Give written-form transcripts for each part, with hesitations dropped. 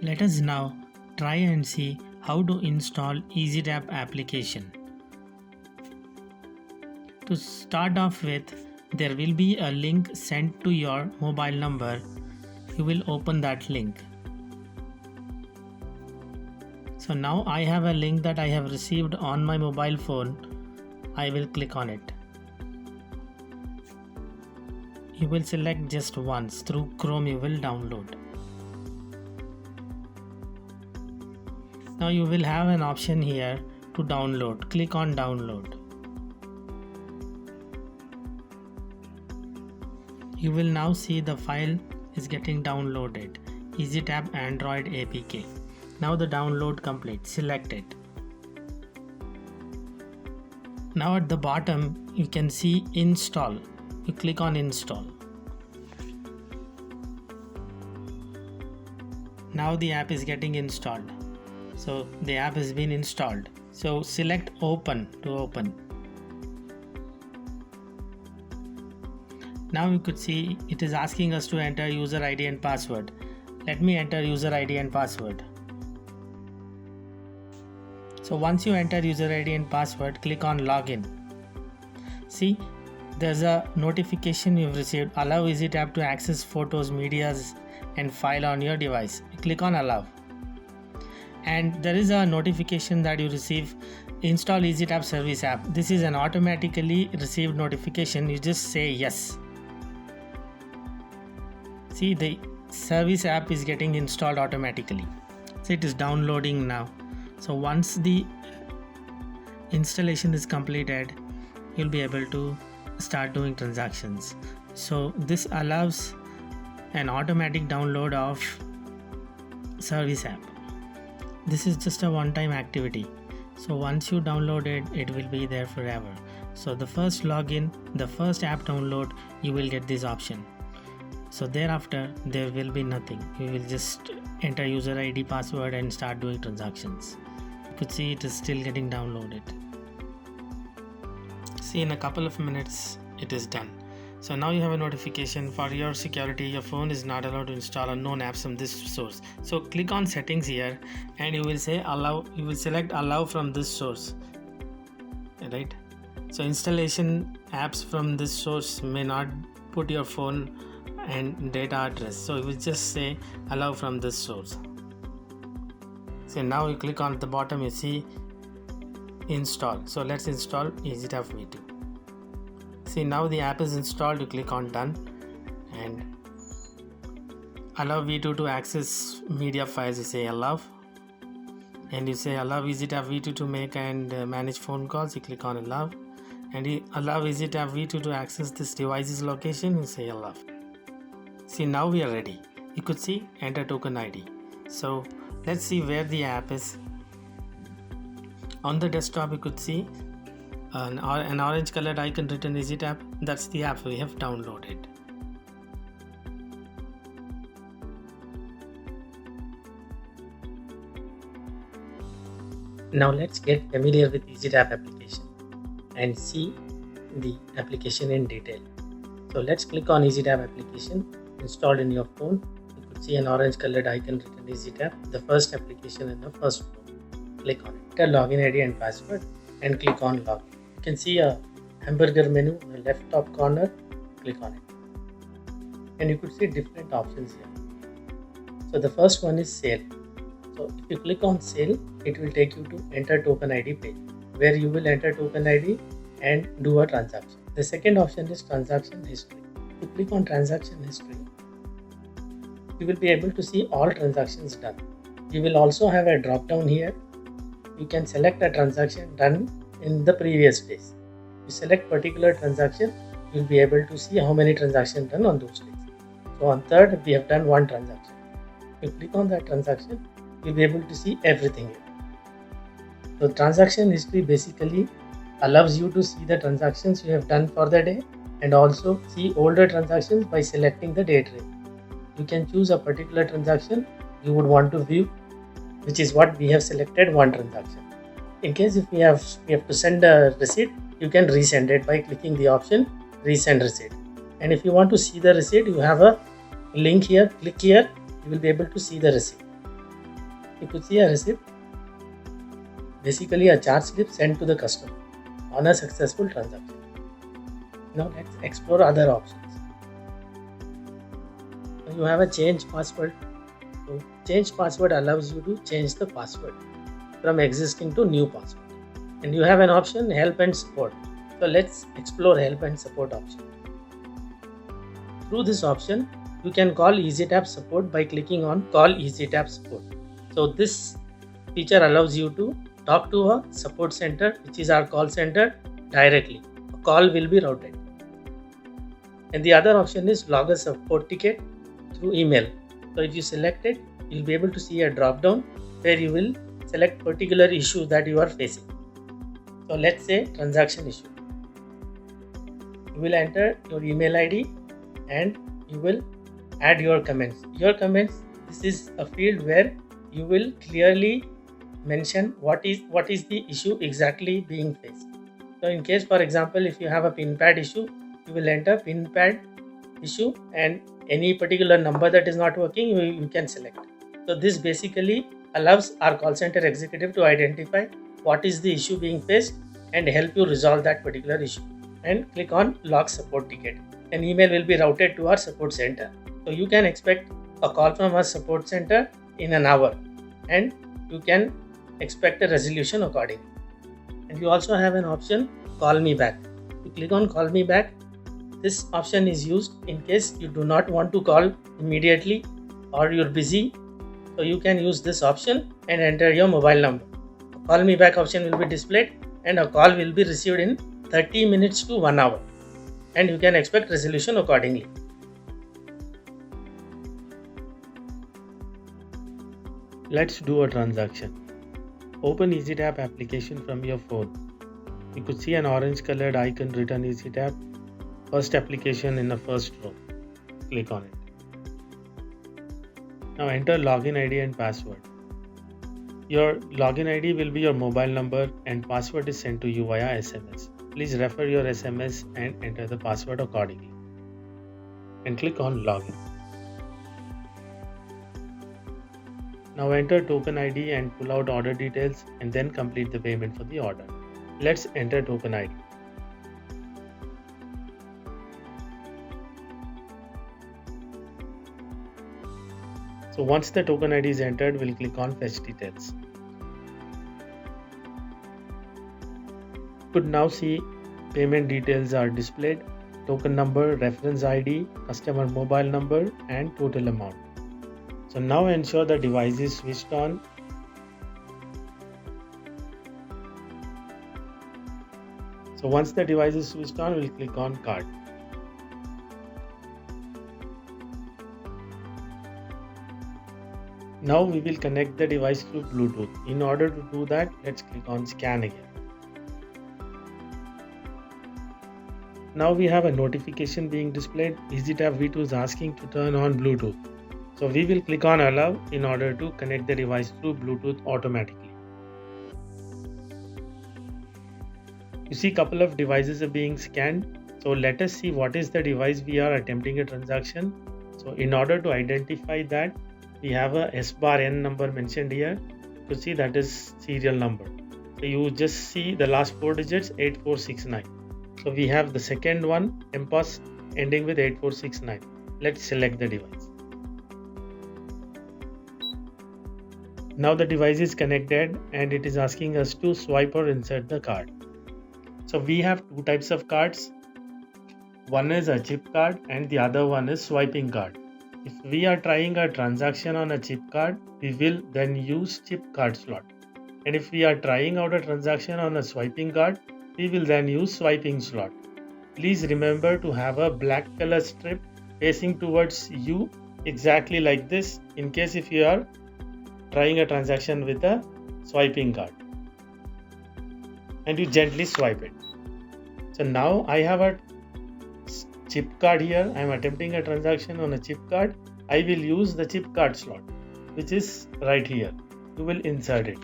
Let us now try and see how to install EasyTap application. To start off with, there will be a link sent to your mobile number. You will open that link. So now I have a link that I have received on my mobile phone. I will click on it. You will select just once. Through Chrome you will download. Now you will have an option here to download. Click on download. You will now see the file is getting downloaded. EasyTap Android APK. Now the download complete. Select it. Now at the bottom you can see install. You click on install. Now the app is getting installed. So the app has been installed. So select open to open. Now you could see it is asking us to enter user ID and password. Let me enter user ID and password. So once you enter user ID and password, click on login. See, there's a notification you've received. Allow EasyTap to access photos, medias and file on your device. Click on allow. And there is a notification that you receive install EasyTap service app. This is an automatically received notification. You just say yes. See, the service app is getting installed automatically. So it is downloading now. So once the installation is completed, you'll be able to start doing transactions. So this allows an automatic download of service app. This is just a one-time activity. So once you download it, it will be there forever. So the first login, the first app download, you will get this option. So thereafter there will be nothing. You will just enter user ID, password and start doing transactions. You could see it is still getting downloaded. See, in a couple of minutes it is done. So now you have a notification. For your security, your phone is not allowed to install unknown apps from this source. So click on settings here and you will say allow. You will select allow from this source, right? So installation apps from this source may not put your phone and data address, so you will just say allow from this source. So now you click on the bottom, you see install. So let's install EasyTap V2. See, now the app is installed. You click on done and allow V2 to access media files. You say allow and you say allow EasyTap V2 to make and manage phone calls. You click on allow and you allow EasyTap V2 to access this device's location. You say allow. See, now we are ready. You could see enter token ID. So let's see where the app is. On the desktop you could see an orange colored icon written EasyTap. That's the app we have downloaded. Now let's get familiar with EasyTap application and see the application in detail. So let's click on EasyTap application installed in your phone. You could see an orange colored icon written EasyTap, the first application in the first phone. Click on it. Enter login ID and password and click on login. You can see a hamburger menu in the left top corner. Click on it and you could see different options here. So the first one is sale. So if you click on sale, it will take you to enter token ID page where you will enter token ID and do a transaction. The second option is transaction history. If you click on transaction history, you will be able to see all transactions done. You will also have a drop down here. You can select a transaction done in the previous days. You select particular transaction, you will be able to see how many transactions done on those days. So on third, we have done one transaction. If you click on that transaction, you will be able to see everything here. So transaction history basically allows you to see the transactions you have done for the day and also see older transactions by selecting the date range. You can choose a particular transaction you would want to view, which is what we have selected, one transaction. In case if we have to send a receipt, you can resend it by clicking the option resend receipt. And if you want to see the receipt, you have a link here. Click here, you will be able to see the receipt. You could see a receipt, basically a charge slip sent to the customer on a successful transaction. Now let's explore other options. You have a change password. So change password allows you to change the password from existing to new password. And you have an option help and support. So let's explore help and support option. Through this option, you can call EasyTap support by clicking on call EasyTap support. So this feature allows you to talk to a support center, which is our call center, directly. A call will be routed. And the other option is log a support ticket through email. So if you select it, you'll be able to see a drop down where you will select particular issue that you are facing. So let's say transaction issue. You will enter your email ID and you will add your comments. Your comments, this is a field where you will clearly mention what is the issue exactly being faced. So in case, for example, if you have a pin pad issue, you will enter pin pad issue and any particular number that is not working, you can select. So this basically allows our call center executive to identify what is the issue being faced and help you resolve that particular issue. And click on log support ticket. An email will be routed to our support center. So you can expect a call from our support center in an hour and you can expect a resolution accordingly. And you also have an option call me back. You click on call me back. This option is used in case you do not want to call immediately or you're busy. So you can use this option and enter your mobile number. A call me back option will be displayed and a call will be received in 30 minutes to 1 hour. And you can expect resolution accordingly. Let's do a transaction. Open EasyTap application from your phone. You could see an orange colored icon written EasyTap. First application in the first row. Click on it. Now enter login ID and password. Your login ID will be your mobile number and password is sent to you via SMS. Please refer your SMS and enter the password accordingly. And click on login. Now enter token ID and pull out order details and then complete the payment for the order. Let's enter token ID. So once the token ID is entered, we'll click on fetch details. You could now see payment details are displayed, token number, reference ID, customer mobile number and total amount. So now ensure the device is switched on. So once the device is switched on, we'll click on card. Now we will connect the device through Bluetooth. In order to do that, let's click on scan again. Now we have a notification being displayed. EasyTap V2 is asking to turn on Bluetooth. So we will click on allow in order to connect the device through Bluetooth automatically. You see a couple of devices are being scanned. So let us see what is the device we are attempting a transaction. So in order to identify that, we have a S/N number mentioned here. You can see that is serial number. So you just see the last 4 digits 8469. So we have the second one MPOS ending with 8469. Let's select the device. Now the device is connected and it is asking us to swipe or insert the card. So we have two types of cards. One is a chip card and the other one is swiping card. If we are trying a transaction on a chip card, we will then use chip card slot. And if we are trying out a transaction on a swiping card, we will then use swiping slot. Please remember to have a black color strip facing towards you exactly like this in case if you are trying a transaction with a swiping card. And you gently swipe it. So now I have a chip card here. I am attempting a transaction on a chip card. I will use the chip card slot, which is right here. You will insert it.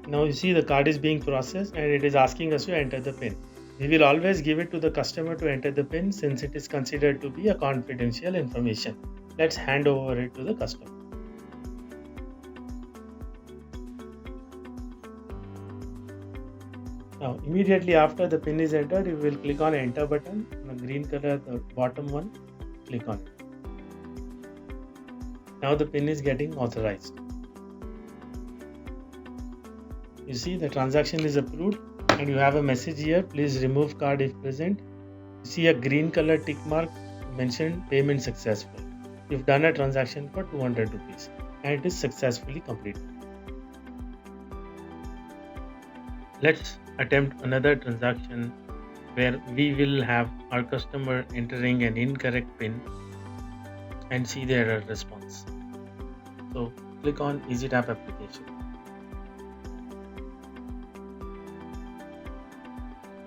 Now you see the card is being processed and it is asking us to enter the PIN. We will always give it to the customer to enter the PIN since it is considered to be a confidential information. Let's hand over it to the customer. Now, immediately after the PIN is entered, you will click on Enter button. On the green color, the bottom one, click on it. Now the PIN is getting authorized. You see the transaction is approved and you have a message here, please remove card if present. You see a green color tick mark mentioned payment successful. You've done a transaction for 200 rupees and it is successfully completed. Let's attempt another transaction where we will have our customer entering an incorrect PIN and see the error response. So click on EasyTap application.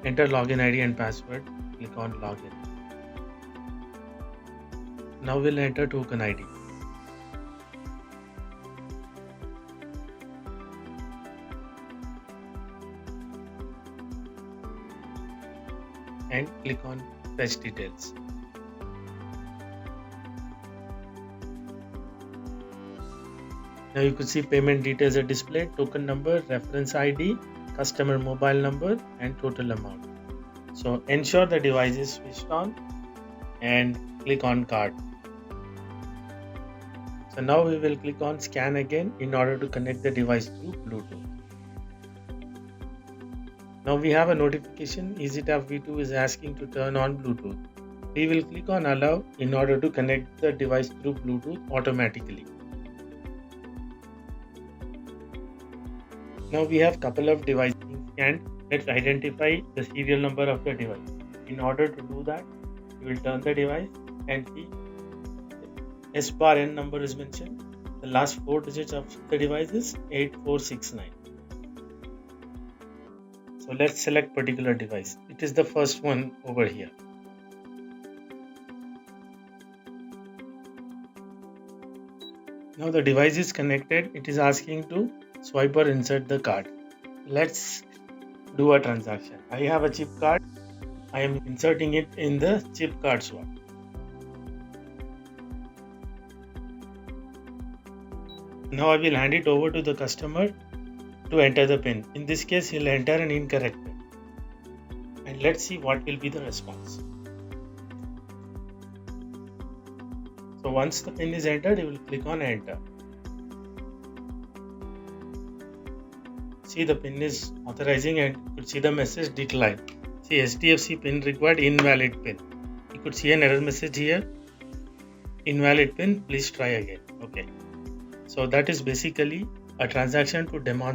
Enter login ID and password. Click on login. Now we'll enter token ID. And click on fetch details. Now you could see payment details are displayed, token number, reference ID, customer mobile number and total amount. So ensure the device is switched on and click on card. So now we will click on scan again in order to connect the device through Bluetooth. Now we have a notification EasyTap V2 is asking to turn on Bluetooth. We will click on allow in order to connect the device through Bluetooth automatically. Now we have couple of devices scanned. Let's identify the serial number of the device. In order to do that, you will turn the device and see S bar N number is mentioned. The last 4 digits of the device is 8469. So let's select particular device. It is the first one over here. Now the device is connected. It is asking to swipe or insert the card. Let's do a transaction. I have a chip card. I am inserting it in the chip card swap. Now I will hand it over to the customer to enter the PIN. In this case, he'll enter an incorrect PIN. And let's see what will be the response. So once the PIN is entered, you will click on enter. See the PIN is authorizing and you could see the message decline. See HDFC PIN required, invalid PIN. You could see an error message here. Invalid PIN, please try again. Okay. So that is basically a transaction to demonstrate